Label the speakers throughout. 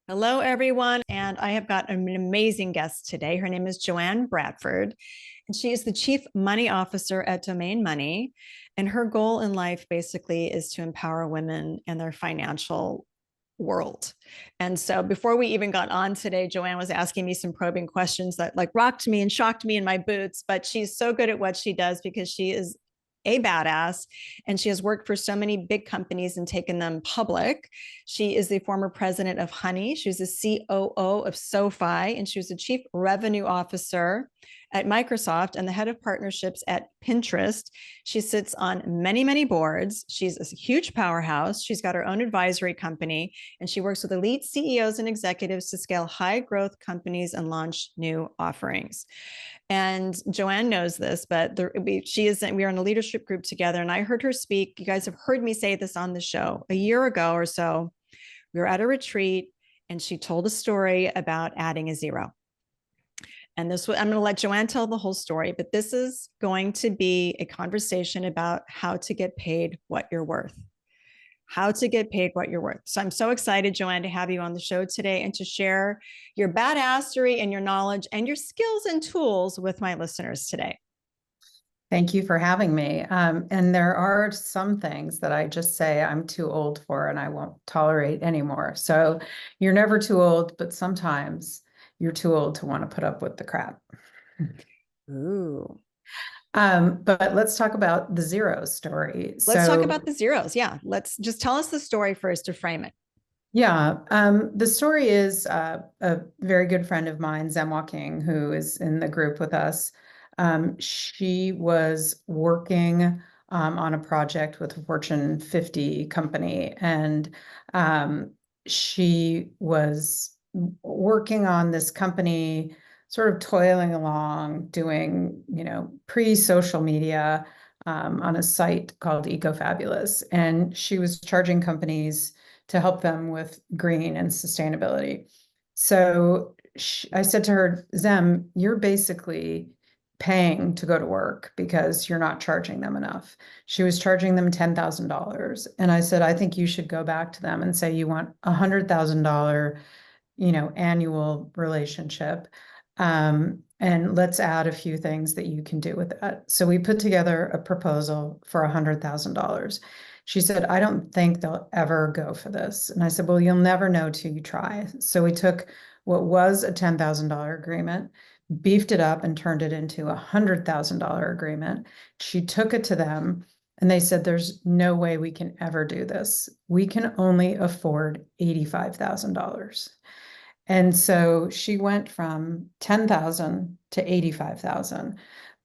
Speaker 1: Hello, everyone. And I have got an amazing guest today. Her name is Joanne Bradford, and she is the Chief Money Officer at Domain Money. And her goal in life basically is to empower women in their financial world. And so before we even got on today, Joanne was asking me some probing questions that like rocked me and shocked me in my boots, but she's so good at what she does because she is a badass and she has worked for so many big companies and taken them public. She is the former president of Honey. She was the COO of SoFi, and she was the chief revenue officer at Microsoft and the head of partnerships at Pinterest. She sits on many, many boards. She's a huge powerhouse. She's got her own advisory company, and she works with elite CEOs and executives to scale high growth companies and launch new offerings. And Joanne knows this, but we are in a leadership group together, and I heard her speak. You guys have heard me say this on the show a year ago or so. We were at a retreat, and she told a story about adding a zero. And I'm going to let Joanne tell the whole story, but this is going to be a conversation about how to get paid what you're worth. How to get paid what you're worth. So I'm so excited, Joanne, to have you on the show today and to share your badassery and your knowledge and your skills and tools with my listeners today.
Speaker 2: Thank you for having me. And there are some things that I just say I'm too old for and I won't tolerate anymore. So you're never too old, but sometimes you're too old to want to put up with the crap.
Speaker 1: Ooh.
Speaker 2: But let's talk about the zero story.
Speaker 1: Let's talk about the zeros. Yeah. Let's just tell us the story first to frame it.
Speaker 2: Yeah. The story is a very good friend of mine, Zem Walking, who is in the group with us. She was working on a project with a Fortune 50 company, and she was working on this company, sort of toiling along, doing, pre-social media on a site called EcoFabulous. And she was charging companies to help them with green and sustainability. So I said to her, Zem, you're basically paying to go to work because you're not charging them enough. She was charging them $10,000. And I said, I think you should go back to them and say you want $100,000, annual relationship. And let's add a few things that you can do with that. So we put together a proposal for $100,000. She said, I don't think they'll ever go for this. And I said, well, you'll never know till you try. So we took what was a $10,000 agreement, beefed it up and turned it into a $100,000 agreement. She took it to them and they said, there's no way we can ever do this. We can only afford $85,000. And so she went from 10,000 to 85,000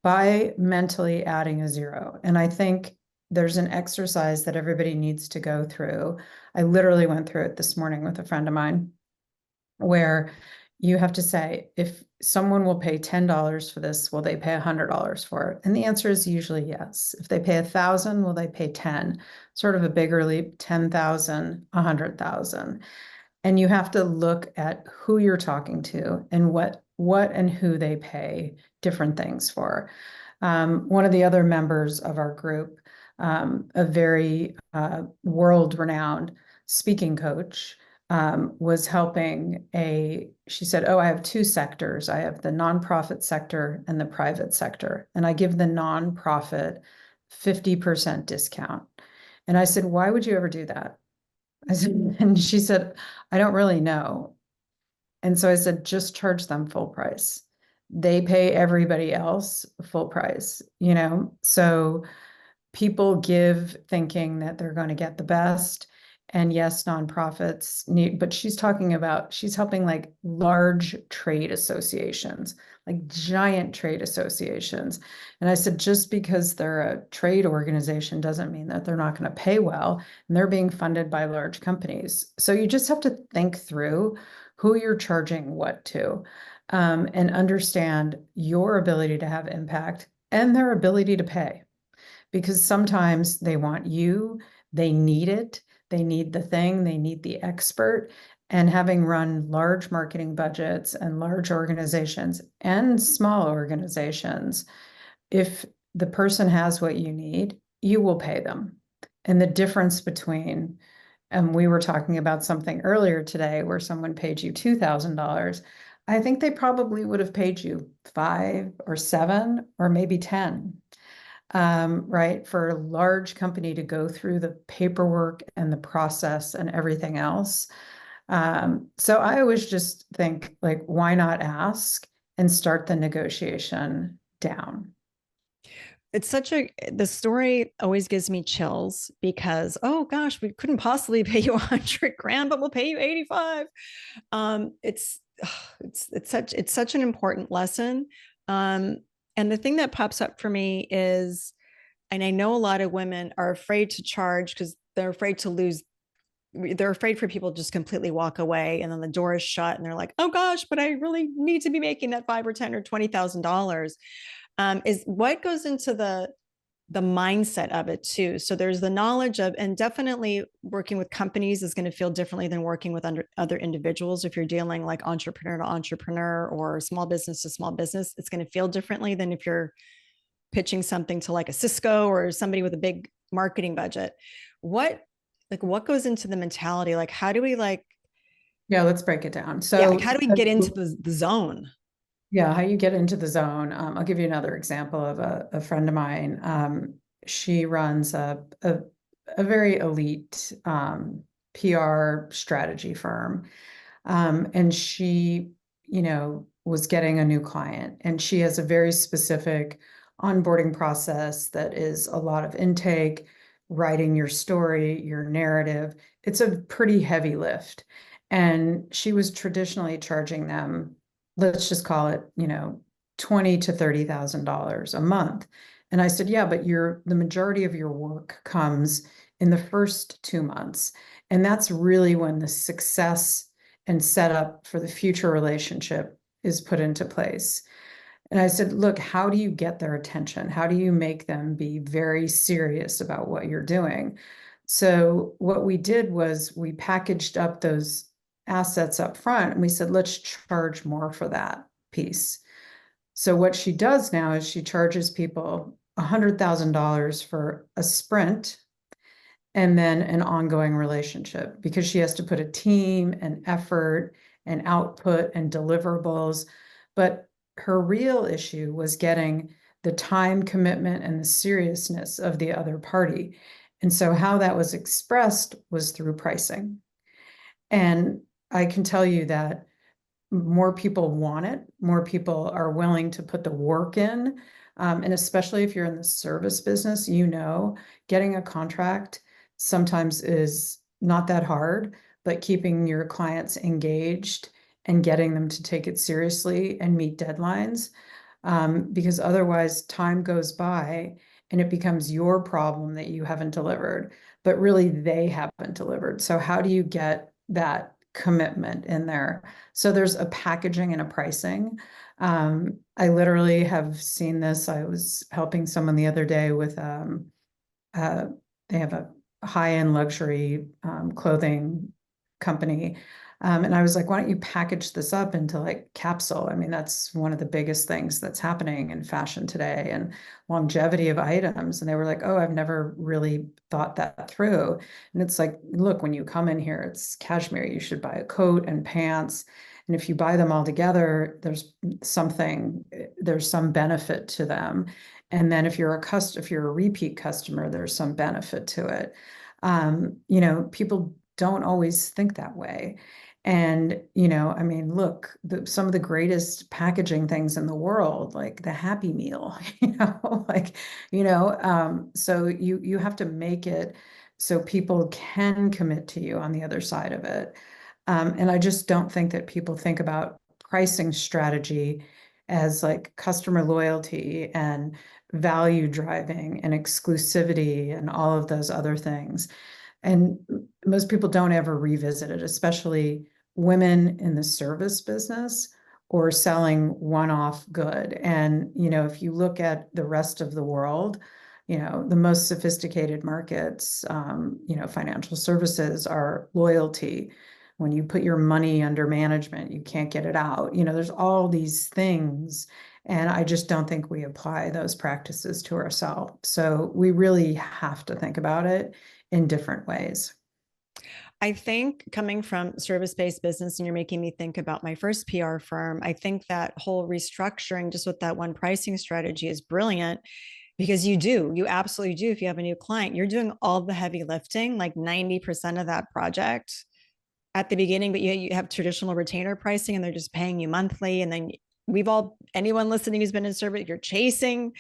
Speaker 2: by mentally adding a zero. And I think there's an exercise that everybody needs to go through. I literally went through it this morning with a friend of mine, where you have to say, if someone will pay $10 for this, will they pay $100 for it? And the answer is usually yes. If they pay 1,000, will they pay 10? Sort of a bigger leap, 10,000, 100,000. And you have to look at who you're talking to and what and who they pay different things for. One of the other members of our group, a very world-renowned speaking coach, was helping she said, oh, I have two sectors. I have the nonprofit sector and the private sector. And I give the nonprofit 50% discount. And I said, why would you ever do that? And she said, I don't really know. And so I said, just charge them full price. They pay everybody else full price, So people give thinking that they're going to get the best. And yes, nonprofits need, but she's helping like large trade associations, like giant trade associations. And I said, just because they're a trade organization doesn't mean that they're not going to pay well. And they're being funded by large companies. So you just have to think through who you're charging what to, and understand your ability to have impact and their ability to pay. Because sometimes they want you, they need it, they need the thing, they need the expert. And having run large marketing budgets and large organizations and small organizations, if the person has what you need, you will pay them. And the difference between and we were talking about something earlier today where someone paid you $2,000, I think they probably would have paid you 5 or 7 or maybe 10, right? For a large company to go through the paperwork and the process and everything else. So I always just think, like, why not ask and start the negotiation down?
Speaker 1: It's such a the story always gives me chills because, oh gosh, we couldn't possibly pay you 100 grand, but we'll pay you 85. It's it's such an important lesson. Um, and the thing that pops up for me is, and I know a lot of women are afraid to charge because they're afraid to lose. They're afraid for people to just completely walk away, and then the door is shut, and they're like, "Oh gosh, but I really need to be making that 5 or 10 or $20,000." Is what goes into the mindset of it too. So there's the knowledge of, and definitely working with companies is going to feel differently than working with other individuals. If you're dealing like entrepreneur to entrepreneur or small business to small business, it's going to feel differently than if you're pitching something to like a Cisco or somebody with a big marketing budget. What what goes into the mentality? Like how do we like,
Speaker 2: Yeah, let's break it down.
Speaker 1: yeah, like
Speaker 2: So,
Speaker 1: how do we get into the zone?
Speaker 2: yeah, how you get into the zone. I'll give you another example of a friend of mine. She runs a very elite PR strategy firm. And she, was getting a new client, and she has a very specific onboarding process that is a lot of intake, writing your story, your narrative. It's a pretty heavy lift. And she was traditionally charging them, let's just call it, $20,000 to $30,000 a month. And I said, yeah, but the majority of your work comes in the first 2 months. And that's really when the success and set up for the future relationship is put into place. And I said, look, how do you get their attention? How do you make them be very serious about what you're doing? So what we did was we packaged up those assets up front, and we said, let's charge more for that piece. So what she does now is she charges people $100,000 for a sprint and then an ongoing relationship, because she has to put a team and effort and output and deliverables. But her real issue was getting the time commitment and the seriousness of the other party. And so how that was expressed was through pricing. And I can tell you that more people want it, more people are willing to put the work in. And especially if you're in the service business, getting a contract sometimes is not that hard, but keeping your clients engaged and getting them to take it seriously and meet deadlines. Because otherwise time goes by and it becomes your problem that you haven't delivered, but really they haven't delivered. So how do you get that commitment in there? So there's a packaging and a pricing. I literally have seen this. I was helping someone the other day with, uh, they have a high-end luxury clothing company. And I was like, why don't you package this up into like capsule? I mean, that's one of the biggest things that's happening in fashion today, and longevity of items. And they were like, oh, I've never really thought that through. And it's like, look, when you come in here, it's cashmere. You should buy a coat and pants. And if you buy them all together, there's some benefit to them. And then if you're a repeat customer, there's some benefit to it. People don't always think that way. And, I mean, look, some of the greatest packaging things in the world, like the Happy Meal, so you have to make it so people can commit to you on the other side of it. And I just don't think that people think about pricing strategy as like customer loyalty and value driving and exclusivity and all of those other things. And most people don't ever revisit it, especially women in the service business or selling one-off good. And, if you look at the rest of the world, the most sophisticated markets, financial services are loyalty. When you put your money under management, you can't get it out. There's all these things. And I just don't think we apply those practices to ourselves. So we really have to think about it in different ways.
Speaker 1: I think coming from service-based business, and you're making me think about my first PR firm, I think that whole restructuring just with that one pricing strategy is brilliant because you absolutely do. If you have a new client, you're doing all the heavy lifting, like 90% of that project at the beginning, but you have traditional retainer pricing and they're just paying you monthly. And then anyone listening who's been in service, you're chasing,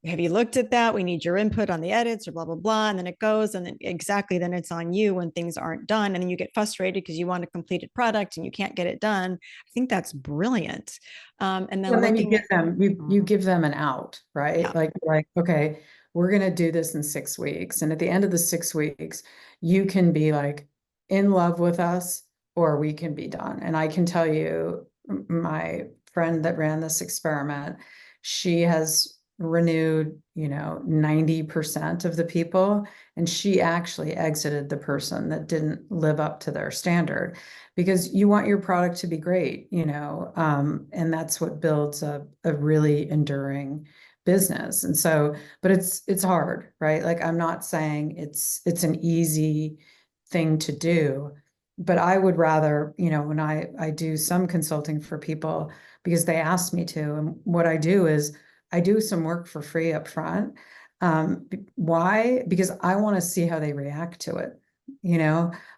Speaker 1: have you looked at that? We need your input on the edits or blah, blah, blah. And then it goes. And then exactly, then it's on you when things aren't done. And then you get frustrated because you want a completed product and you can't get it done. I think that's brilliant. And then
Speaker 2: And then you
Speaker 1: looking
Speaker 2: give
Speaker 1: at,
Speaker 2: them, you give them an out, right?
Speaker 1: yeah,
Speaker 2: Like, okay, we're going to do this in 6 weeks. And at the end of the 6 weeks, you can be like in love with us, or we can be done. And I can tell you, my friend that ran this experiment, she has renewed, 90% of the people, and she actually exited the person that didn't live up to their standard, because you want your product to be great, and that's what builds a really enduring business. And so, but it's hard, right? Like, I'm not saying it's an easy thing to do, but I would rather, when I do some consulting for people because they ask me to, and what I do is I do some work for free up front. Why? Because I want to see how they react to it.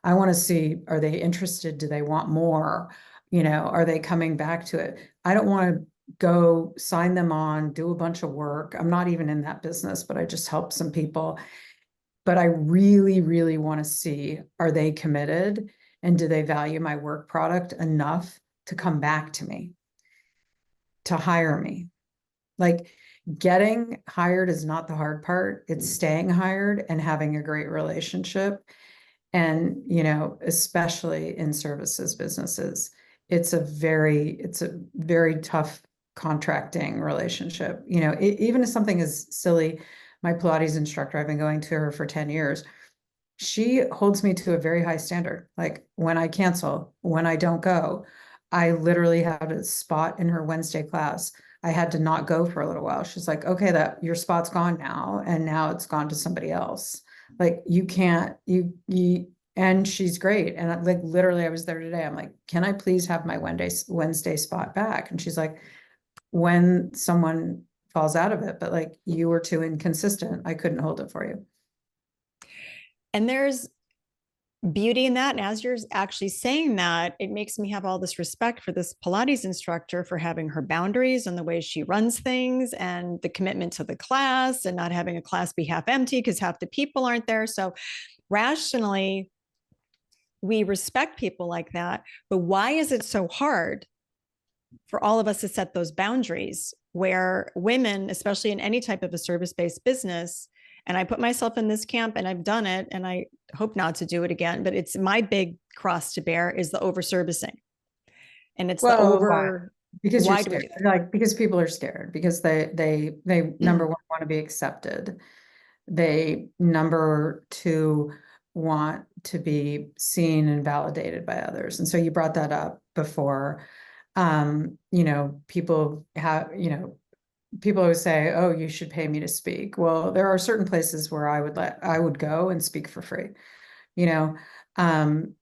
Speaker 2: I want to see, are they interested? Do they want more? Are they coming back to it? I don't want to go sign them on, do a bunch of work. I'm not even in that business, but I just help some people. But I really, really want to see, are they committed? And do they value my work product enough to come back to me, to hire me? Like, getting hired is not the hard part. It's staying hired and having a great relationship. And, especially in services businesses, it's a very tough contracting relationship. Even if something is silly, my Pilates instructor, I've been going to her for 10 years. She holds me to a very high standard. Like, when I cancel, when I don't go, I literally had a spot in her Wednesday class. I had to not go for a little while. She's like, okay, that your spot's gone now, and now it's gone to somebody else. Like, you can't, and she's great. And like, literally, I was there today. I'm like, can I please have my Wednesday spot back? And she's like, when someone falls out of it, but like, you were too inconsistent, I couldn't hold it for you.
Speaker 1: and there's beauty in that. And as you're actually saying that, it makes me have all this respect for this Pilates instructor for having her boundaries and the way she runs things and the commitment to the class and not having a class be half empty because half the people aren't there. So rationally, we respect people like that. But why is it so hard for all of us to set those boundaries where women, especially in any type of a service-based business, and I put myself in this camp and I've done it and I hope not to do it again, but it's my big cross to bear is the over servicing. And it's the
Speaker 2: Well, why?
Speaker 1: over,
Speaker 2: Because you're
Speaker 1: why do we
Speaker 2: scared.
Speaker 1: do that?
Speaker 2: Like, because people are scared, because they number one, want to be accepted. They, number two, want to be seen and validated by others. And so you brought that up before. People always say, oh, you should pay me to speak. Well, there are certain places where I would go and speak for free, you know. And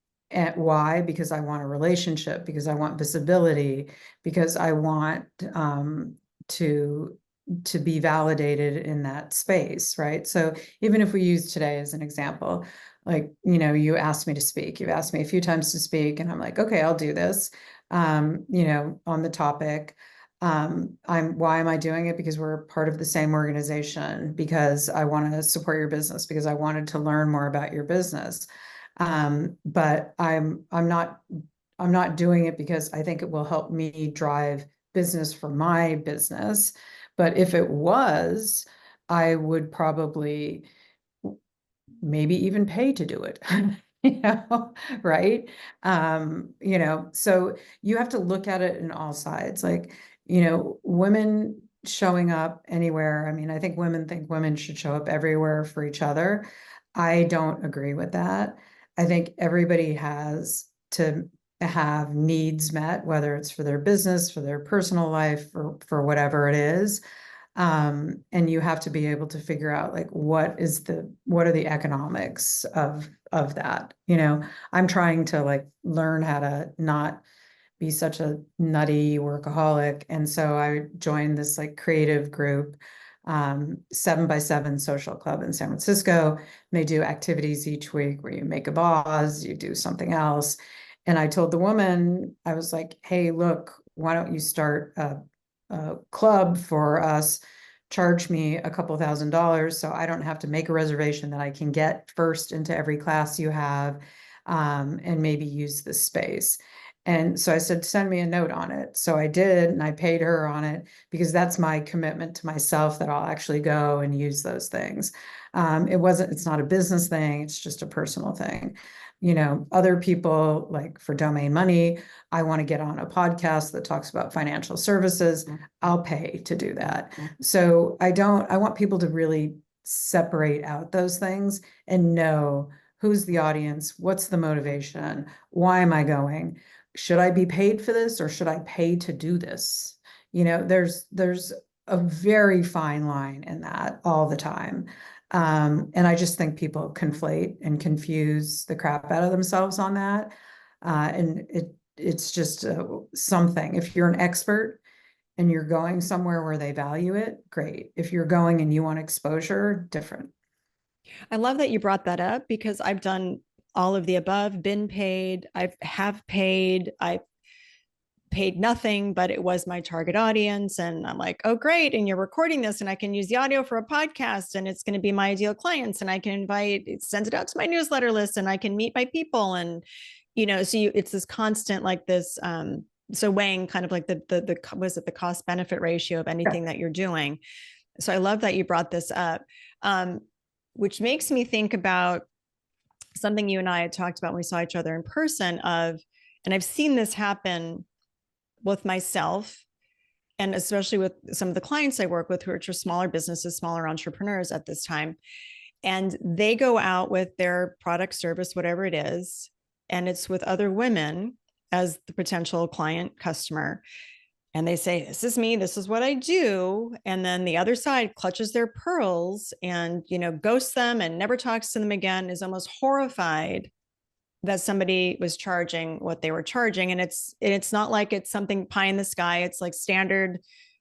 Speaker 2: why? Because I want a relationship, because I want visibility, because I want to to be validated in that space, right? So even if we use today as an example, like, you asked me to speak, you've asked me a few times to speak, and I'm like, okay, I'll do this, on the topic. Why am I doing it? Because we're part of the same organization, because I want to support your business, because I wanted to learn more about your business. But I'm not doing it because I think it will help me drive business for my business. But if it was, I would probably maybe even pay to do it. Right? So you have to look at it in all sides. Like, women showing up anywhere. I mean, I think women should show up everywhere for each other. I don't agree with that. I think everybody has to have needs met, whether it's for their business, for their personal life, or for whatever it is. And you have to be able to figure out like what are the economics of that. I'm trying to like learn how to not be such a nutty workaholic. And so I joined this like creative group, 7x7 Social Club in San Francisco. And they do activities each week where you make a vase, you do something else. And I told the woman, I was like, hey, look, why don't you start a club for us? Charge me a couple $1,000 so I don't have to make a reservation, that I can get first into every class you have, and maybe use the space. And so I said, send me a note on it. So I did, and I paid her on it because that's my commitment to myself, that I'll actually go and use those things. It's not a business thing. It's just a personal thing. Other people, like for Domain Money, I want to get on a podcast that talks about financial services. I'll pay to do that. So I want people to really separate out those things and know who's the audience, what's the motivation, why am I going? Should I be paid for this, or should I pay to do this? There's a very fine line in that all the time. And I just think people conflate and confuse the crap out of themselves on that. And it's just something. If you're an expert and you're going somewhere where they value it, great. If you're going and you want exposure, different.
Speaker 1: I love that you brought that up because I've done all of the above, been paid, have paid, I paid nothing, but it was my target audience. And I'm like, oh, great. And you're recording this and I can use the audio for a podcast and it's going to be my ideal clients. And I can send it out to my newsletter list and I can meet my people. And, it's this constant, like this, so weighing kind of like the cost benefit ratio of anything that you're doing. So I love that you brought this up, which makes me think about something you and I had talked about when we saw each other in person and I've seen this happen with myself, and especially with some of the clients I work with who are just smaller businesses, smaller entrepreneurs at this time. And they go out with their product, service, whatever it is, and it's with other women as the potential client customer. And they say, this is me, this is what I do. And then the other side clutches their pearls and, ghosts them and never talks to them again, is almost horrified that somebody was charging what they were charging. And it's not like it's something pie in the sky. It's like standard.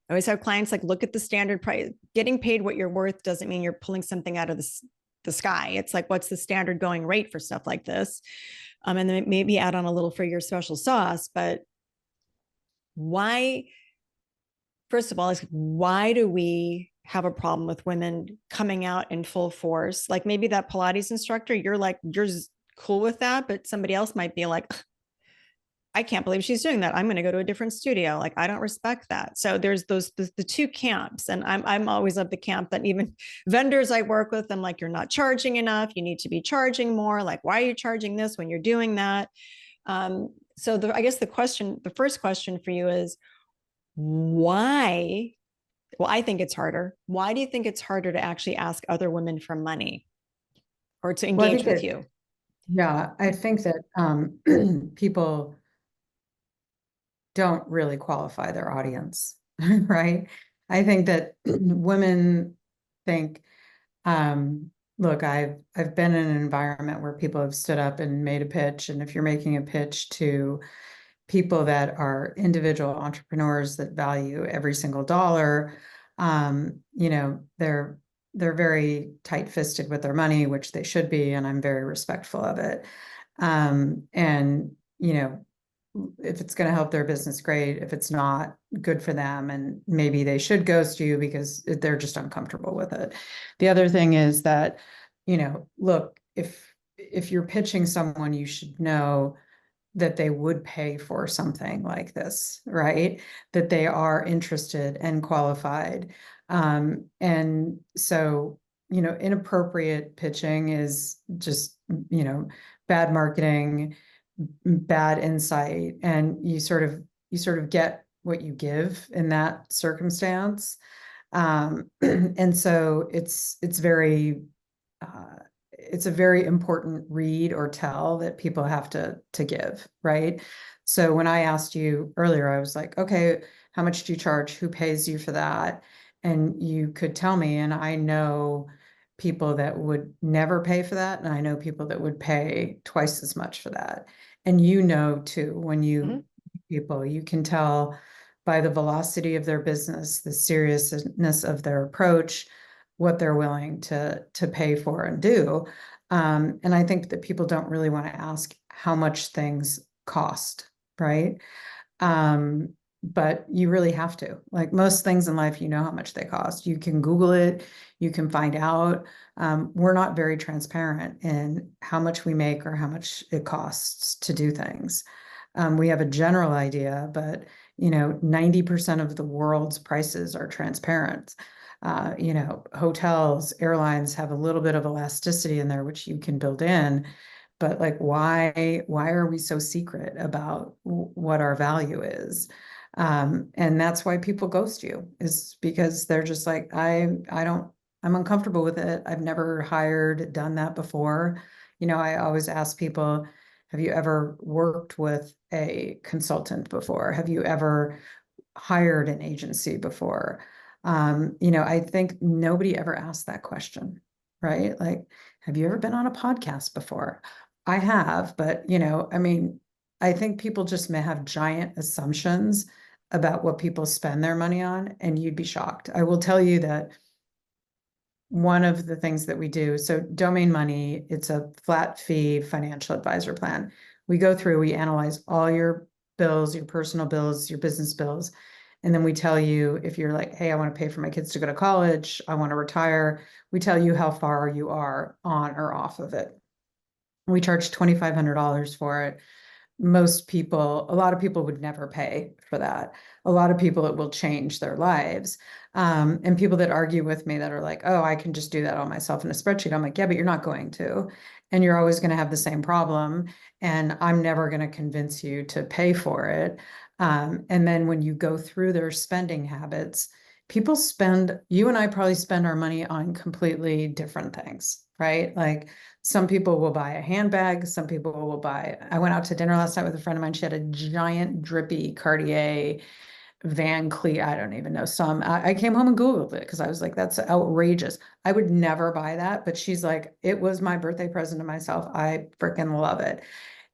Speaker 1: I always have clients like, look at the standard price. Getting paid what you're worth doesn't mean you're pulling something out of the sky. It's like, what's the standard going rate for stuff like this? And then maybe add on a little for your special sauce. But why, first of all, is why do we have a problem with women coming out in full force? Like maybe that Pilates instructor, you're cool with that, but somebody else might be like, I can't believe she's doing that. I'm going to go to a different studio. Like, I don't respect that. So there's the two camps. And I'm always of the camp that even vendors I work with, I'm like, you're not charging enough. You need to be charging more. Like, why are you charging this when you're doing that? So I guess the first question for you is why? Well, I think it's harder. Why do you think it's harder to actually ask other women for money or to engage with you?
Speaker 2: Yeah, I think that people don't really qualify their audience, right? I think that women think, look, I've been in an environment where people have stood up and made a pitch, and if you're making a pitch to people that are individual entrepreneurs that value every single dollar, they're very tight-fisted with their money, which they should be, and I'm very respectful of it. And if it's going to help their business, great. If it's not, good for them. And maybe they should ghost you because they're just uncomfortable with it. The other thing is that, look, if you're pitching someone, you should know that they would pay for something like this, right? That they are interested and qualified. And so, inappropriate pitching is just, bad marketing, bad insight, and you sort of get what you give in that circumstance. And so it's a very important read or tell that people have to give, right? So when I asked you earlier, I was like, okay, how much do you charge? Who pays you for that? And you could tell me, and I know people that would never pay for that, and I know people that would pay twice as much for that. And too, when you people, you can tell by the velocity of their business, the seriousness of their approach, what they're willing to pay for and do. And I think that people don't really want to ask how much things cost, right? Um, but you really have to. Like most things in life, you know how much they cost. You can Google it, you can find out. We're not very transparent in how much we make or how much it costs to do things. We have a general idea, but 90% of the world's prices are transparent. Hotels, airlines have a little bit of elasticity in there, which you can build in. But like, why are we so secret about what our value is? And that's why people ghost you, is because they're just like, I'm uncomfortable with it. I've never done that before. I always ask people, have you ever worked with a consultant before? Have you ever hired an agency before? I think nobody ever asked that question, right? Like, have you ever been on a podcast before? I have, but I think people just may have giant assumptions about what people spend their money on, and you'd be shocked. I will tell you that one of the things that we do, so Domain Money, it's a flat fee financial advisor plan. We analyze all your bills, your personal bills, your business bills. And then we tell you if you're like, hey, I want to pay for my kids to go to college, I want to retire. We tell you how far you are on or off of it. We charge $2,500 for it. A lot of people would never pay for that. A lot of people, it will change their lives. And people that argue with me that are like, oh, I can just do that on myself in a spreadsheet. I'm like, yeah, but you're not going to. And you're always going to have the same problem. And I'm never going to convince you to pay for it. And then when you go through their spending habits, you and I probably spend our money on completely different things, right? Like some people will buy a handbag. I went out to dinner last night with a friend of mine. She had a giant drippy Cartier Van Cleef. I don't even know I came home and Googled it because I was like, that's outrageous. I would never buy that. But she's like, it was my birthday present to myself. I freaking love it.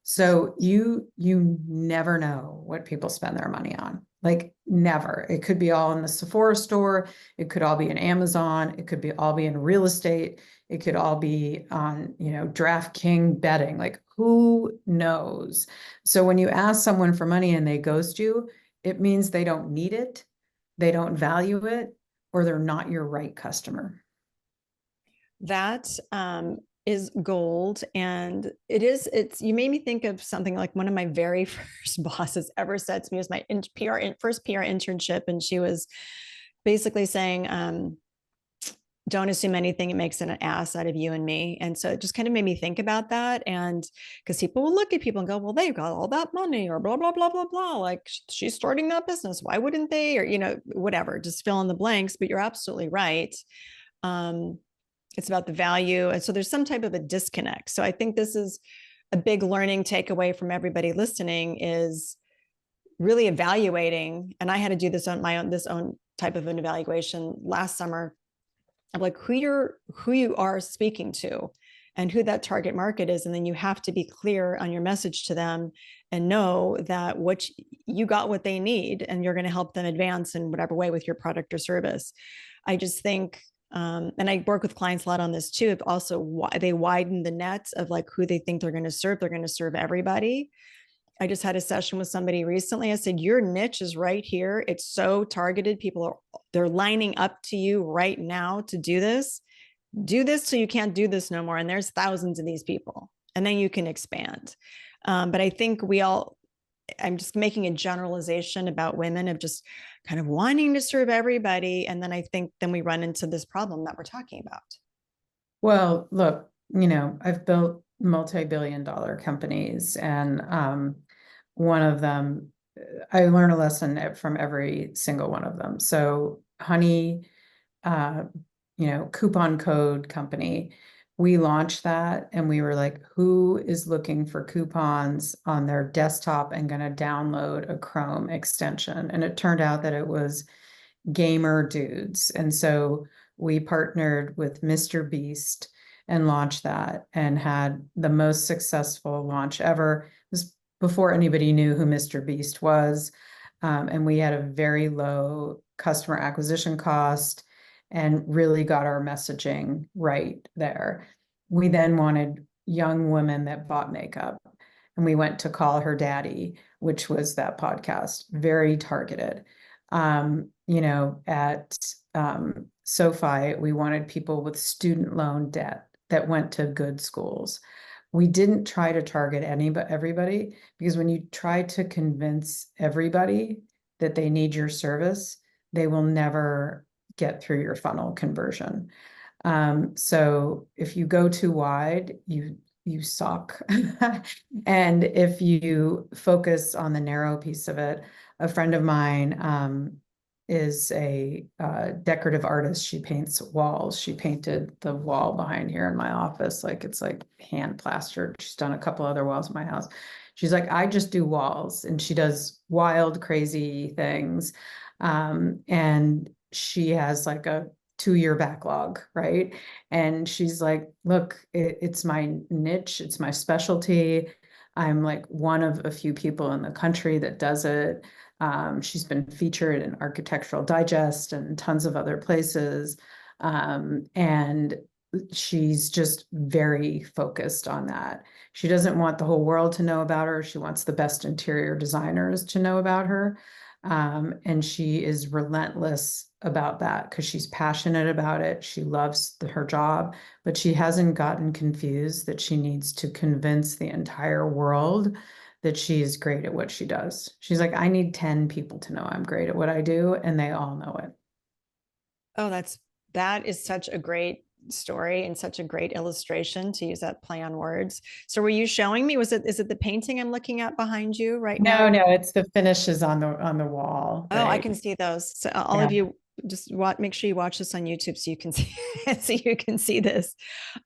Speaker 2: So you never know what people spend their money on. Like never. It could be all in the Sephora store. It could all be in Amazon. It could be all be in real estate. It could all be on, DraftKings betting. Like who knows? So when you ask someone for money and they ghost you, it means they don't need it, they don't value it, or they're not your right customer.
Speaker 1: That is gold. And you made me think of something like one of my very first bosses ever said to me. It was my first PR internship. And she was basically saying, don't assume anything. It makes an ass out of you and me. And so it just kind of made me think about that. And because people will look at people and go, well, they've got all that money or blah, blah, blah, blah, blah. Like she's starting that business. Why wouldn't they? Or, whatever, just fill in the blanks. But you're absolutely right. It's about the value. And so there's some type of a disconnect. So I think this is a big learning takeaway from everybody listening is really evaluating. And I had to do this on this own type of an evaluation last summer of like who you are speaking to and who that target market is. And then you have to be clear on your message to them and know that you got what they need and you're going to help them advance in whatever way with your product or service. I just think, and I work with clients a lot on this too, if also they widen the net of like who they think they're going to serve. They're going to serve everybody. I just had a session with somebody recently. I said, your niche is right here. It's so targeted. They're lining up to you right now to do this. Do this so you can't do this no more. And there's thousands of these people. And then you can expand. But I think I'm just making a generalization about women of just kind of wanting to serve everybody. And then I think then we run into this problem that we're talking about.
Speaker 2: Well, look, I've built multi-billion-dollar companies, and one of them, I learn a lesson from every single one of them. So, Honey, uh, coupon code company, we launched that and we were like, who is looking for coupons on their desktop and going to download a Chrome extension? And it turned out that it was gamer dudes. And so we partnered with Mr. Beast and launched that and had the most successful launch ever. It was before anybody knew who Mr. Beast was. And we had a very low customer acquisition cost and really got our messaging right there. We then wanted young women that bought makeup. And we went to Call Her Daddy, which was that podcast, very targeted. At SoFi, we wanted people with student loan debt that went to good schools. We didn't try to target everybody, because when you try to convince everybody that they need your service, they will never get through your funnel conversion. So if you go too wide, you suck. And if you focus on the narrow piece of it, a friend of mine is a decorative artist. She paints walls. She painted the wall behind here in my office. Like it's like hand plastered. She's done a couple other walls in my house. She's like, I just do walls. And she does wild, crazy things. And she has like a 2-year backlog, right? And she's like, look, it's my niche, it's my specialty. I'm like one of a few people in the country that does it. She's been featured in Architectural Digest and tons of other places. And she's just very focused on that. She doesn't want the whole world to know about her. She wants the best interior designers to know about her. And she is relentless about that because she's passionate about it. She loves her job, but she hasn't gotten confused that she needs to convince the entire world that she is great at what she does. She's like, I need 10 people to know I'm great at what I do, and they all know it.
Speaker 1: Oh, that is such a great story and such a great illustration, to use that play on words. So were you showing me, is it the painting I'm looking at behind you right
Speaker 2: No,
Speaker 1: now?
Speaker 2: no, it's the finishes on the wall,
Speaker 1: Oh, I
Speaker 2: right?
Speaker 1: can see those. So all
Speaker 2: Yeah.
Speaker 1: of you, just make sure you watch this on YouTube so you can see so you can see this.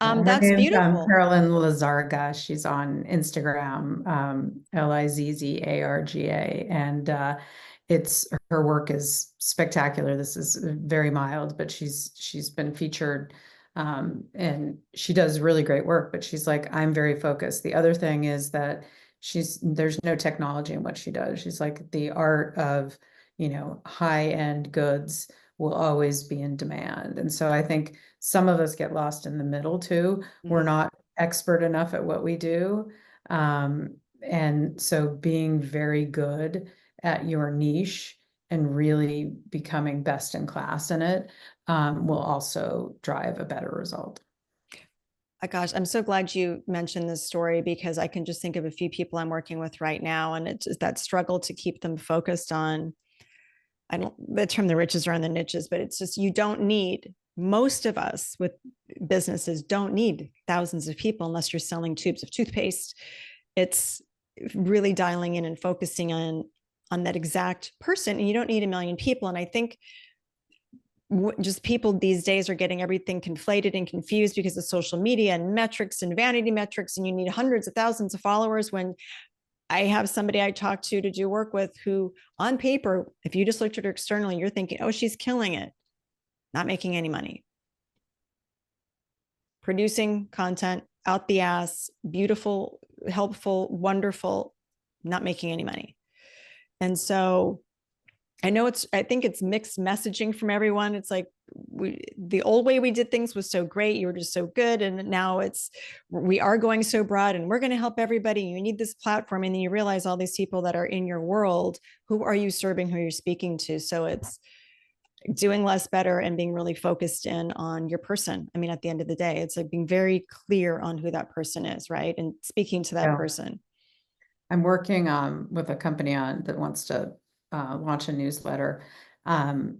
Speaker 2: Yeah, her
Speaker 1: That's
Speaker 2: name's
Speaker 1: beautiful.
Speaker 2: Carolyn Lazarga. She's on Instagram, Lizzarga, and it's her work is spectacular. This is very mild, but she's been featured, and she does really great work. But she's like, I'm very focused. The other thing is that there's no technology in what she does. She's like the art of, high end goods will always be in demand, and so I think some of us get lost in the middle too. We're
Speaker 1: Mhm.
Speaker 2: not expert enough at what we do. And so being very good at your niche and really becoming best in class in it will also drive a better result.
Speaker 1: Gosh, I'm so glad you mentioned this story, because I can just think of a few people I'm working with right now, and it's just that struggle to keep them focused on, I don't, the term the riches are on the niches, but it's just, you don't need, most of us with businesses don't need thousands of people unless you're selling tubes of toothpaste. It's really dialing in and focusing on that exact person, and you don't need a million people. And I think just people these days are getting everything conflated and confused because of social media and metrics and vanity metrics, and you need hundreds of thousands of followers. When I have somebody I talk to do work with who, on paper, if you just looked at her externally, you're thinking, oh, she's killing it, not making any money, producing content out the ass, beautiful, helpful, wonderful, not making any money. And so I think it's mixed messaging from everyone. It's like, the old way we did things was so great. You were just so good. And now we are going so broad and we're going to help everybody. You need this platform. And then you realize all these people that are in your world, who are you serving, who you're speaking to? So it's doing less better and being really focused in on your person. I mean, at the end of the day, it's like being very clear on who that person is, right? And speaking to that
Speaker 2: Yeah.
Speaker 1: person.
Speaker 2: I'm working with a company that wants to launch a newsletter. And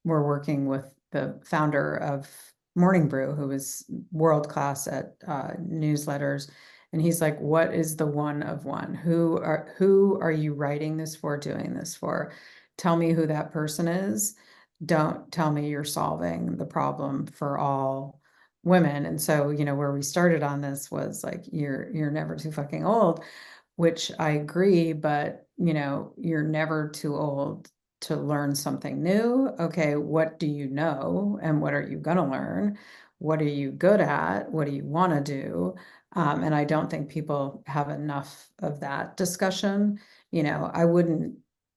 Speaker 2: we're working with the founder of Morning Brew, who is world class at newsletters. And he's like, what is the one of one? Who are you writing this for, doing this for? Tell me who that person is. Don't tell me you're solving the problem for all women. And so, where we started on this was like, you're never too fucking old, which I agree, but you're never too old to learn something new. Okay, what do you know and what are you going to learn? What are you good at? What do you want to do? And I don't think people have enough of that discussion.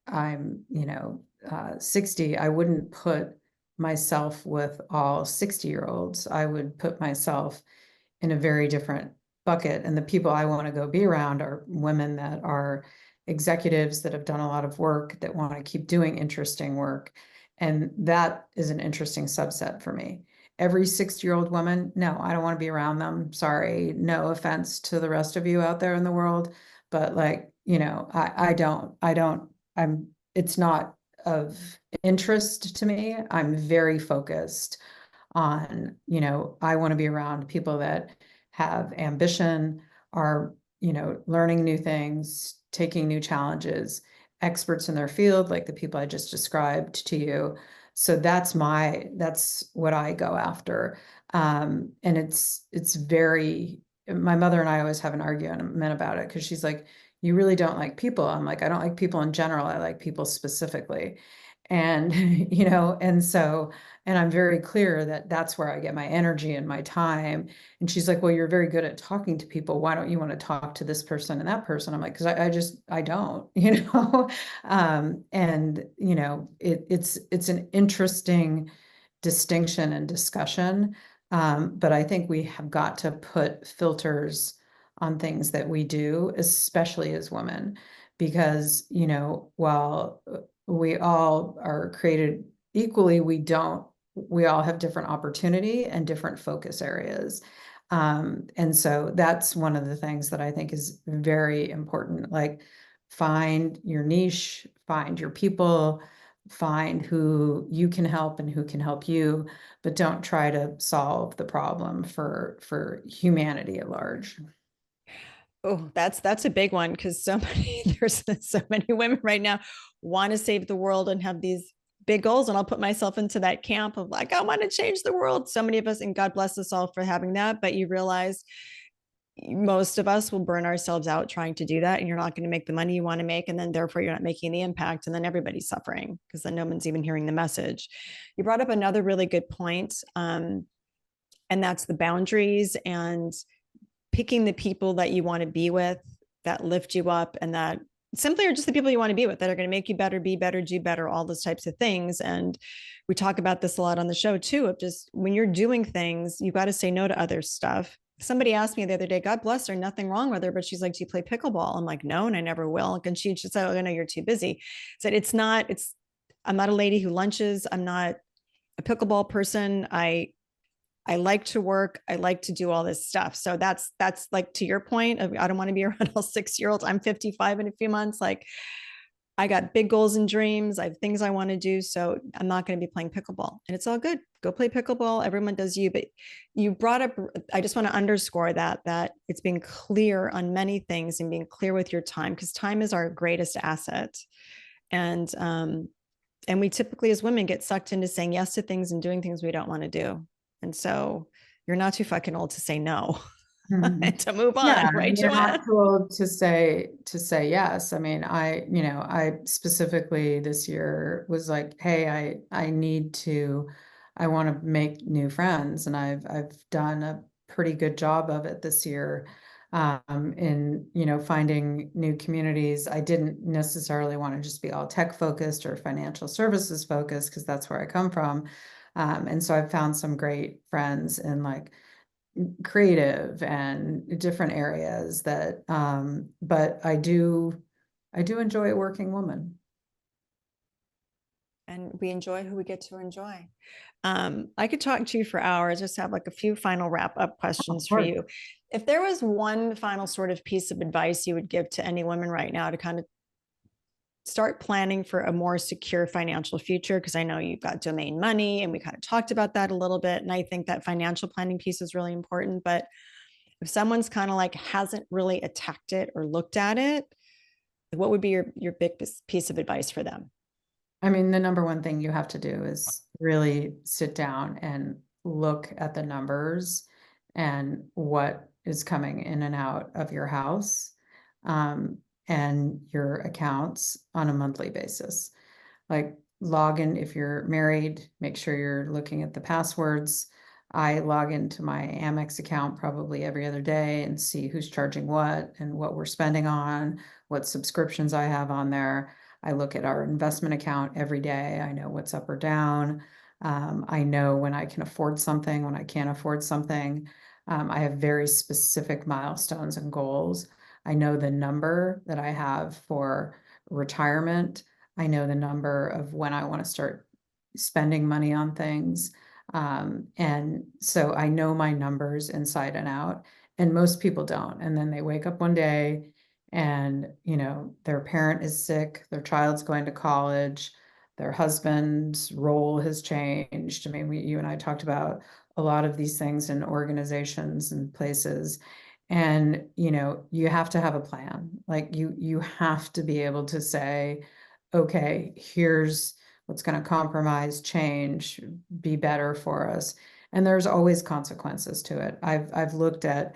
Speaker 2: I'm 60. I wouldn't put myself with all 60-year-olds. I would put myself in a very different bucket. And the people I want to go be around are women that are executives that have done a lot of work, that want to keep doing interesting work. And that is an interesting subset for me. Every 60-year-old woman, no, I don't want to be around them. Sorry, no offense to the rest of you out there in the world, but it's not of interest to me. I'm very focused on, I want to be around people that have ambition, are, learning new things, taking new challenges, experts in their field, like the people I just described to you. So that's what I go after. And my mother and I always have an argument about it, because she's like, you really don't like people. I'm like, I don't like people in general. I like people specifically. And, and I'm very clear that that's where I get my energy and my time. And she's like, well, you're very good at talking to people. Why don't you want to talk to this person and that person? I'm like, because I don't, it's an interesting distinction and discussion. But I think we have got to put filters on things that we do, especially as women, because, while we all are created equally, we all have different opportunity and different focus areas. And so that's one of the things that I think is very important. Like, find your niche, find your people, find who you can help and who can help you, but don't try to solve the problem for humanity at large.
Speaker 1: Oh, that's a big one, because there's so many women right now want to save the world and have these big goals. And I'll put myself into that camp of like, I want to change the world. So many of us, and God bless us all for having that. But you realize most of us will burn ourselves out trying to do that. And you're not going to make the money you want to make. And then therefore you're not making the impact. And then everybody's suffering, because then no one's even hearing the message. You brought up another really good point. And that's the boundaries and picking the people that you want to be with, that lift you up, and that simply are just the people you want to be with, that are going to make you better, be better, do better, all those types of things. And we talk about this a lot on the show too, of just when you're doing things, you got to say no to other stuff. Somebody asked me the other day, God bless her, nothing wrong with her, but she's like, do you play pickleball? I'm like, no, and I never will. And she just said, oh, I know you're too busy. I said, I'm not a lady who lunches. I'm not a pickleball person. I like to work. I like to do all this stuff. So that's like, to your point of, I don't want to be around all 6-year-olds. I'm 55 in a few months. Like, I got big goals and dreams. I have things I want to do. So I'm not going to be playing pickleball, and it's all good. Go play pickleball. Everyone does you. But you brought up, I just want to underscore that it's being clear on many things and being clear with your time, because time is our greatest asset. And, and we typically as women get sucked into saying yes to things and doing things we don't want to do. And so you're not too fucking old to say no and to move
Speaker 2: Yeah,
Speaker 1: on, right,
Speaker 2: you're
Speaker 1: Joanne?
Speaker 2: not told to say yes. I mean, I specifically this year was like, hey, I want to make new friends, and I've done a pretty good job of it this year, in finding new communities. I didn't necessarily want to just be all tech focused or financial services focused, because that's where I come from. And so I've found some great friends in like creative and different areas but I do enjoy a working woman.
Speaker 1: And we enjoy who we get to enjoy. I could talk to you for hours, just have like a few final wrap up questions for you. If there was one final sort of piece of advice you would give to any women right now to kind of start planning for a more secure financial future, because I know you've got domain money and we kind of talked about that a little bit, and I think that financial planning piece is really important. But if someone's kind of like hasn't really attacked it or looked at it, what would be your big piece of advice for them?
Speaker 2: I mean, the number one thing you have to do is really sit down and look at the numbers and what is coming in and out of your house, and your accounts on a monthly basis. like log in. If you're married, make sure you're looking at the passwords. I log into my Amex account probably every other day and see who's charging what and what we're spending on, what subscriptions I have on there. I look at our investment account every day. I know what's up or down. I know when I can afford something, when I can't afford something. I have very specific milestones and goals. I know the number that I have for retirement. I know the number of when I want to start spending money on things. And so I know my numbers inside and out, and most people don't. And then they wake up one day and, their parent is sick, their child's going to college, their husband's role has changed. I mean, you and I talked about a lot of these things in organizations and places. And, you have to have a plan. Like you have to be able to say, okay, here's what's going to compromise, change, be better for us. And there's always consequences to it. I've looked at,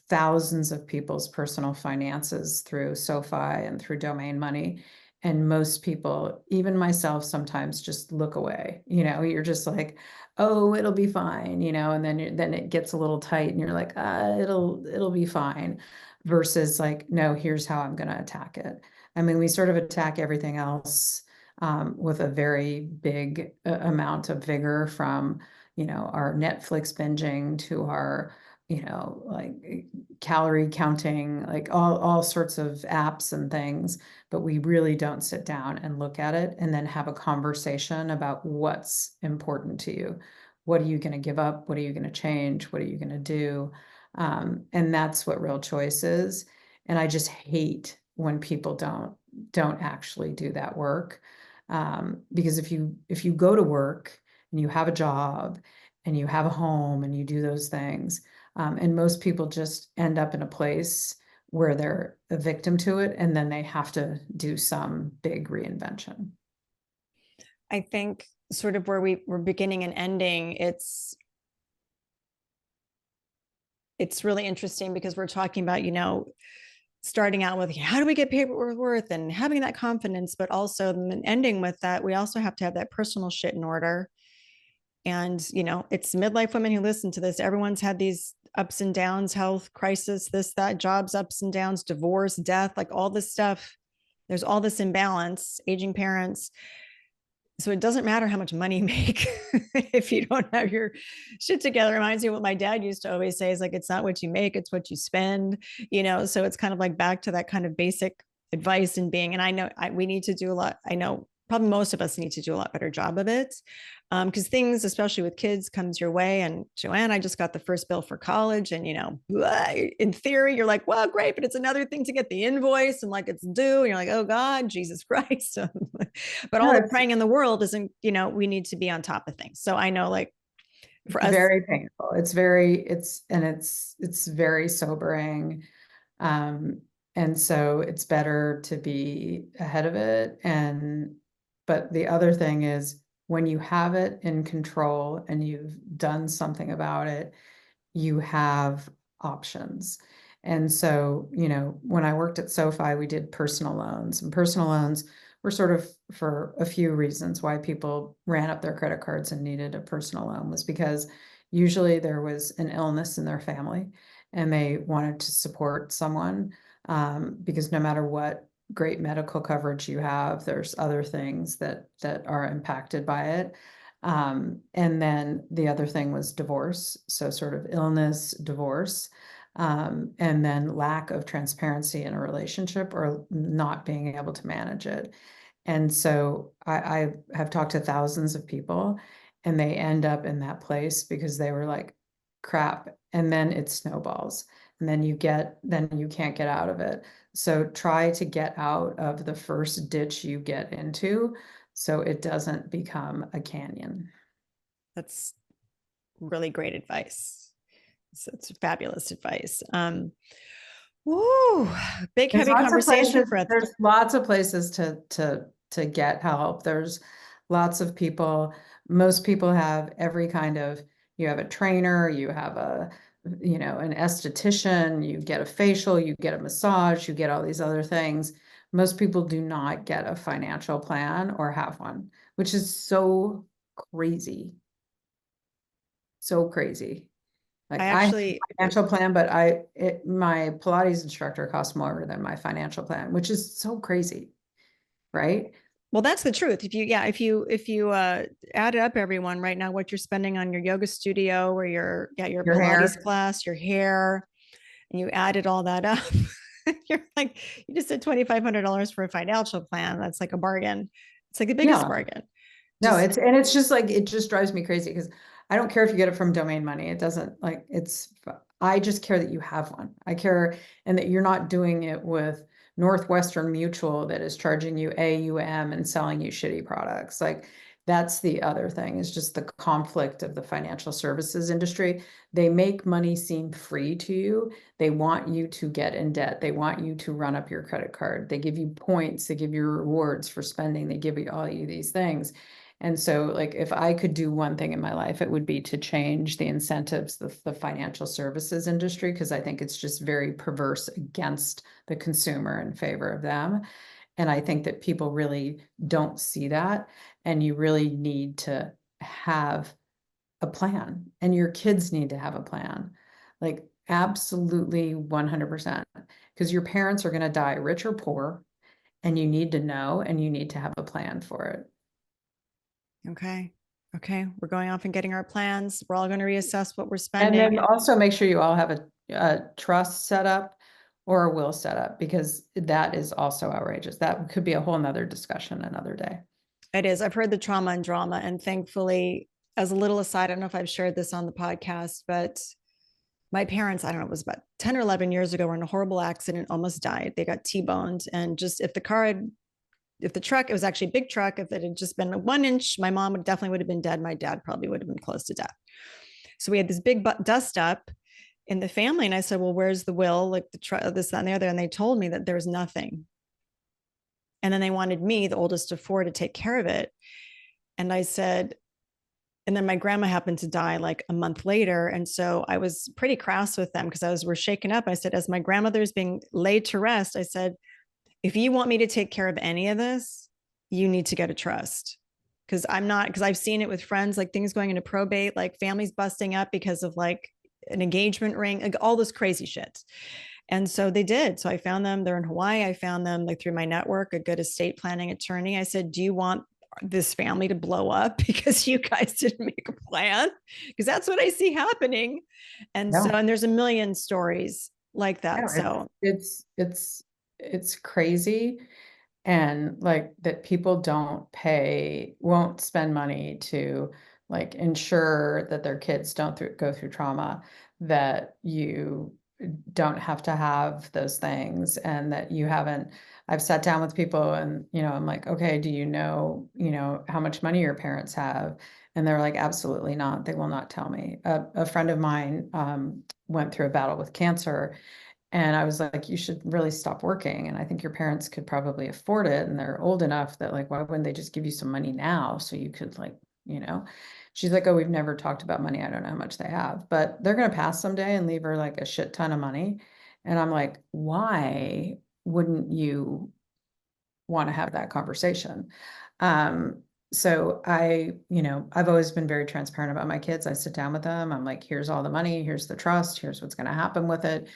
Speaker 2: thousands of people's personal finances through SoFi and through Domain Money. And most people, even myself, sometimes just look away. You're just like, oh, it'll be fine, and then it gets a little tight and you're like, it'll be fine. Versus like, no, here's how I'm going to attack it. I mean, we sort of attack everything else with a very big amount of vigor, from, our Netflix binging to our, like calorie counting, like all sorts of apps and things. But we really don't sit down and look at it and then have a conversation about what's important to you. What are you going to give up? What are you going to change? What are you going to do? And that's what real choice is. And I just hate when people don't actually do that work. Because if you go to work and you have a job and you have a home and you do those things, and most people just end up in a place where they're a victim to it, and then they have to do some big reinvention.
Speaker 1: I think sort of where we're beginning and ending, it's really interesting because we're talking about, starting out with how do we get paid what we're worth and having that confidence, but also ending with that, we also have to have that personal shit in order. And, it's midlife women who listen to this. Everyone's had these ups and downs, health crisis, this, that, jobs, ups and downs, divorce, death, like all this stuff. There's all this imbalance, aging parents. So it doesn't matter how much money you make if you don't have your shit together. It reminds me of what my dad used to always say, is like, it's not what you make, it's what you spend, so it's kind of like back to that kind of basic advice and being, and I know we need to do a lot. I know probably most of us need to do a lot better job of it. Because things, especially with kids, comes your way. And Joanne, I just got the first bill for college, and in theory, you're like, well, great, but it's another thing to get the invoice and like it's due, and you're like, oh God, Jesus Christ. But all
Speaker 2: No,
Speaker 1: the praying in the world isn't, we need to be on top of things. So I know, like, for us,
Speaker 2: very painful. It's very sobering. And so it's better to be ahead of it. But the other thing is, when you have it in control and you've done something about it, you have options. And so, when I worked at SoFi, we did personal loans, and personal loans were sort of for a few reasons why people ran up their credit cards and needed a personal loan, was because usually there was an illness in their family and they wanted to support someone, because no matter what great medical coverage you have, there's other things that are impacted by it. And then the other thing was divorce. So sort of illness, divorce, and then lack of transparency in a relationship or not being able to manage it. And so I have talked to thousands of people, and they end up in that place because they were like, crap. And then it snowballs, and then you can't get out of it. So try to get out of the first ditch you get into, so it doesn't become a canyon.
Speaker 1: that's really great advice. So it's fabulous advice. Woo, big
Speaker 2: There's
Speaker 1: heavy
Speaker 2: lots of
Speaker 1: conversation
Speaker 2: places,
Speaker 1: for us.
Speaker 2: there's lots of places to get help. There's lots of people. Most people have every kind of, you have a trainer, you have an esthetician, you get a facial, you get a massage, you get all these other things. Most people do not get a financial plan or have one, which is so crazy. So crazy.
Speaker 1: I
Speaker 2: Like I have
Speaker 1: actually,
Speaker 2: a financial plan, but my Pilates instructor costs more than my financial plan, which is so crazy, right?
Speaker 1: well, that's the truth. If you add it up, everyone, right now, what you're spending on your yoga studio or your
Speaker 2: Your
Speaker 1: Pilates
Speaker 2: hair.
Speaker 1: class, your hair, and you added all that up, you're like, you just said $2,500 for a financial plan. That's like a bargain. It's like the biggest
Speaker 2: Yeah.
Speaker 1: bargain.
Speaker 2: No,
Speaker 1: Just
Speaker 2: it's just like, it just drives me crazy because I don't care if you get it from domain money. It doesn't like, I just care that you have one. I care and that you're not doing it with Northwestern Mutual that is charging you AUM and selling you shitty products. Like that's the other thing is just the conflict of the financial services industry. They make money seem free to you. They want you to get in debt. They want you to run up your credit card. They give you points. They give you rewards for spending. They give you all you these things. And so, like, if I could do one thing in my life, it would be to change the incentives, the financial services industry, because I think it's just very perverse against the consumer in favor of them. And I think that people really don't see that. And you really need to have a plan, and your kids need to have a plan. Like, absolutely 100%. Because your parents are going to die rich or poor, and you need to know and you need to have a plan for it.
Speaker 1: okay. Okay. We're going off and getting our plans. We're all going to reassess what we're
Speaker 2: And
Speaker 1: spending.
Speaker 2: then also make sure you all have a trust set up or a will set up, because that is also outrageous. That could be a whole nother discussion another day.
Speaker 1: It is. I've heard the trauma and drama. And thankfully, as a little aside, I don't know if I've shared this on the podcast, but my parents, I don't know, it was about 10 or 11 years ago, were in a horrible accident, almost died. They got T-boned. And just if the truck, it was actually a big truck, if it had just been a 1 inch, my mom would have been dead. My dad probably would have been close to death. So we had this big dust up in the family. And I said, well, where's the will? Like the truck, this, that, and the other. And they told me that there was nothing. And then they wanted me, the oldest of four, to take care of it. And I said, and then my grandma happened to die like a month later. And so I was pretty crass with them because we're shaken up. I said, as my grandmother's being laid to rest, I said, if you want me to take care of any of this, you need to get a trust. Because I've seen it with friends, like things going into probate, like families busting up because of like an engagement ring, like all this crazy shit. And so they did. So I found them. They're in Hawaii. I found them like through my network, a good estate planning attorney. I said, do you want this family to blow up because you guys didn't make a plan? Because that's what I see happening. And so,
Speaker 2: No,
Speaker 1: and there's a million stories like
Speaker 2: no,
Speaker 1: that. So
Speaker 2: it's crazy. And like that people won't spend money to like ensure that their kids don't go through trauma, that you don't have to have those things, and that you haven't. I've sat down with people and, I'm like, okay, do you know how much money your parents have? And they're like, absolutely not. They will not tell me. A friend of mine went through a battle with cancer, and I was like, you should really stop working. And I think your parents could probably afford it. And they're old enough that, like, why wouldn't they just give you some money now so you could, like, she's like, oh, we've never talked about money. I don't know how much they have, but they're going to pass someday and leave her like a shit ton of money. And I'm like, why wouldn't you want to have that conversation? So I've always been very transparent about my kids. I sit down with them. I'm like, here's all the money. Here's the trust. Here's what's going to happen with it.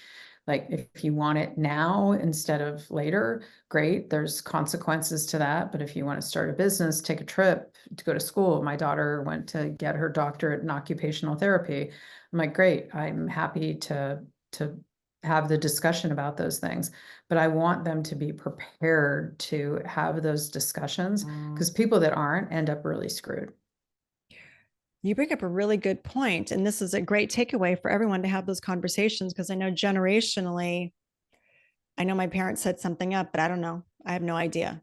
Speaker 2: Like, if you want it now instead of later, great. There's consequences to that. But if you want to start a business, take a trip to go to school. My daughter went to get her doctorate in occupational therapy. I'm like, great. I'm happy to have the discussion about those things. But I want them to be prepared to have those discussions, because people that aren't end up really screwed.
Speaker 1: you bring up a really good point, and this is a great takeaway for everyone to have those conversations, because I know generationally, I know my parents set something up, but I don't know. I have no idea.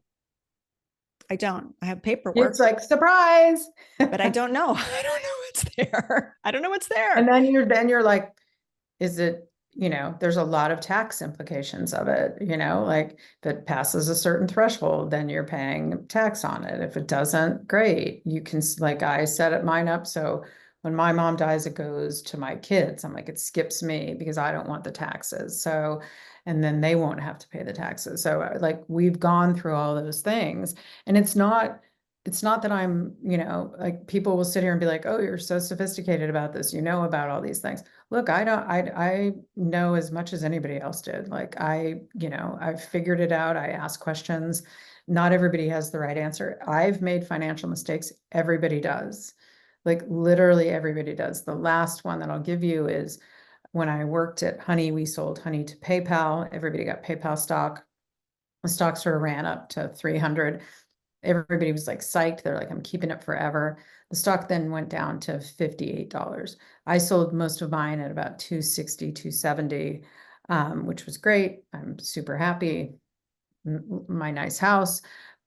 Speaker 1: I don't. I have
Speaker 2: It's
Speaker 1: paperwork,
Speaker 2: like, surprise.
Speaker 1: but I don't know. I don't know what's there. I don't know what's
Speaker 2: And
Speaker 1: there.
Speaker 2: then you're like, is it, there's a lot of tax implications of it, like if it passes a certain threshold, then you're paying tax on it. If it doesn't, great. You can, like, I set it mine up so when my mom dies, it goes to my kids. I'm like, it skips me because I don't want the taxes. So, and then they won't have to pay the taxes. So like we've gone through all those things, and it's not that I'm, like people will sit here and be like, oh, you're so sophisticated about this, about all these things. Look, I know as much as anybody else did. Like I've figured it out. I ask questions. Not everybody has the right answer. I've made financial mistakes. Everybody does. Like literally everybody does. The last one that I'll give you is when I worked at Honey, we sold Honey to PayPal. Everybody got PayPal stock. The stock sort of ran up to 300. Everybody was like psyched. They're like, I'm keeping it forever. The stock then went down to $58. I sold most of mine at about 260, 270, which was great. I'm super happy. My nice house.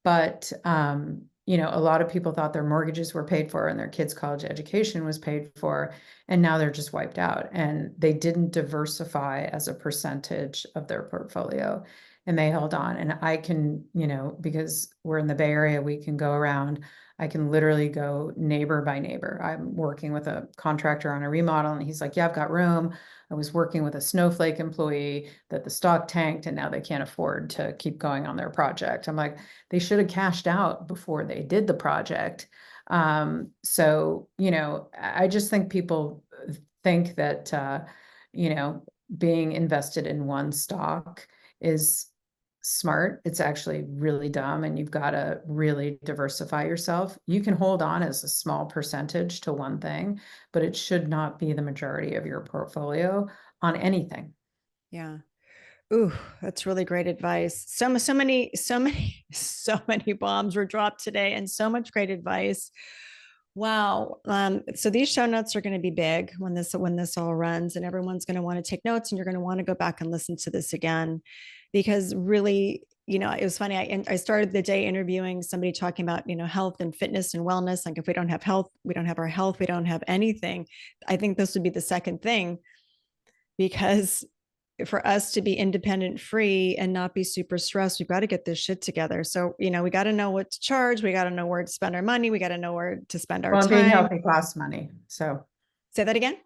Speaker 2: But, a lot of people thought their mortgages were paid for and their kids' college education was paid for. And now they're just wiped out. And they didn't diversify as a percentage of their portfolio. And they held on. And I can, because we're in the Bay Area, we can go around. I can literally go neighbor by neighbor. I'm working with a contractor on a remodel, and he's like, yeah, I've got room. I was working with a Snowflake employee that the stock tanked and now they can't afford to keep going on their project. I'm like, they should have cashed out before they did the project. So, I just think people think that, being invested in one stock is smart. It's actually really dumb, and you've got to really diversify yourself. You can hold on as a small percentage to one thing, but it should not be the majority of your portfolio on anything.
Speaker 1: Yeah. Ooh, that's really great advice. So many bombs were dropped today, and so much great advice. Wow. So these show notes are going to be big when this all runs, and everyone's going to want to take notes, and you're going to want to go back and listen to this again, because really, it was funny. I started the day interviewing somebody talking about, health and fitness and wellness. Like if we don't have health, we don't have our health, we don't have anything. I think this would be the second thing, because for us to be independent free and not be super stressed, we've got to get this shit together. So, we got to know what to charge. We got to know where to spend our money. We got to know where to spend our
Speaker 2: Well, being
Speaker 1: time.
Speaker 2: healthy costs money. So
Speaker 1: Say that again.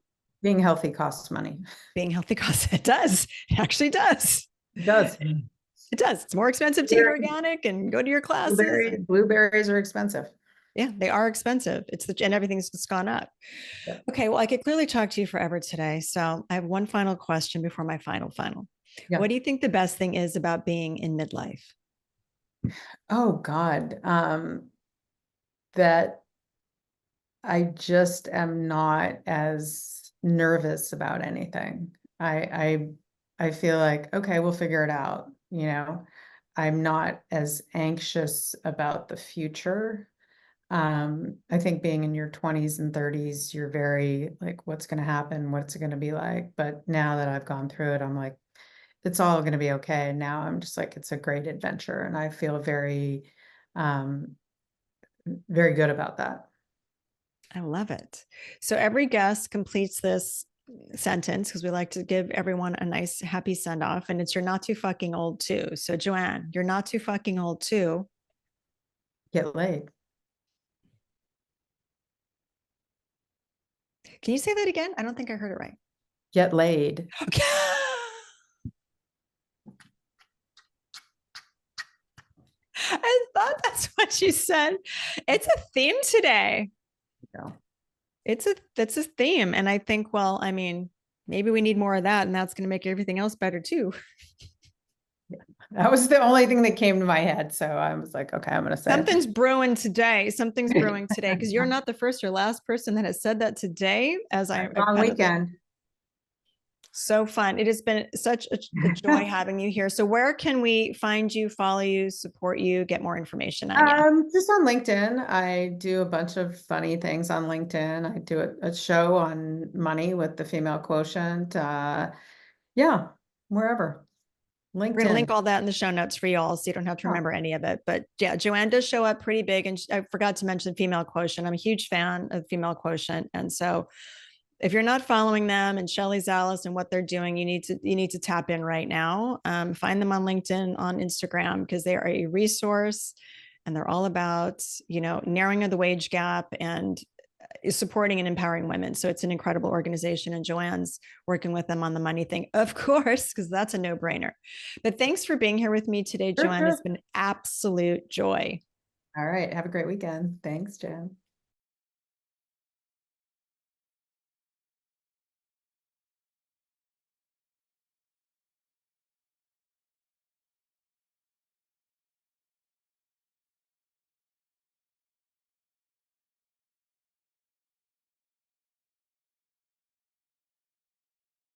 Speaker 2: being healthy costs money.
Speaker 1: Being healthy costs. It does. It actually does.
Speaker 2: It does.
Speaker 1: It does. It's more expensive to eat organic and go to your classes.
Speaker 2: Blueberries are expensive.
Speaker 1: Yeah, they are expensive. And everything's just gone up.
Speaker 2: Yeah.
Speaker 1: Okay, well, I could clearly talk to you forever today. So I have one final question before my final.
Speaker 2: Yeah.
Speaker 1: What do you think the best thing is about being in midlife?
Speaker 2: Oh God. That I just am not as nervous about anything. I feel like, okay, we'll figure it out. I'm not as anxious about the future. I think being in your 20s and 30s, you're very like, what's going to happen? What's it going to be like? But now that I've gone through it, I'm like, it's all going to be okay. And now I'm just like, it's a great adventure. And I feel um, very good about that.
Speaker 1: I love it. So every guest completes this sentence because we like to give everyone a nice, happy send off. And it's you're not too fucking old too. So, Joanne, you're not too fucking old too.
Speaker 2: Get laid.
Speaker 1: Can you say that again? I don't think I heard it right.
Speaker 2: Get laid.
Speaker 1: Okay. I thought that's what you said. It's a theme today.
Speaker 2: No.
Speaker 1: That's a theme. And I think, well, I mean, maybe we need more of that, and that's going to make everything else better too.
Speaker 2: That was the only thing that came to my head. So I was like, okay, I'm going to say
Speaker 1: Something's brewing today. Something's brewing today, because you're not the first or last person that has said that today. As I
Speaker 2: long weekend.
Speaker 1: So fun. It has been such a joy having you here. So where can we find you, follow you, support you, get more information on you?
Speaker 2: Just on LinkedIn. I do a bunch of funny things on LinkedIn. I do a show on money with the female quotient. Yeah, wherever.
Speaker 1: We're going to link
Speaker 2: LinkedIn.
Speaker 1: all that in the show notes for you all, so you don't have to remember any of it. But yeah, Joanne does show up pretty big. And I forgot to mention female quotient. I'm a huge fan of female quotient. And so if you're not following them and Shelly Zalis and what they're doing, you need to tap in right now. Find them on LinkedIn, on Instagram, because they are a resource, and they're all about, narrowing of the wage gap and is supporting and empowering women. So it's an incredible organization, and Joanne's working with them on the money thing, of course, because that's a no-brainer. But thanks for being here with me today,
Speaker 2: Sure,
Speaker 1: Joanne.
Speaker 2: sure.
Speaker 1: It's been an absolute joy.
Speaker 2: All right. Have a great weekend. Thanks, Jen.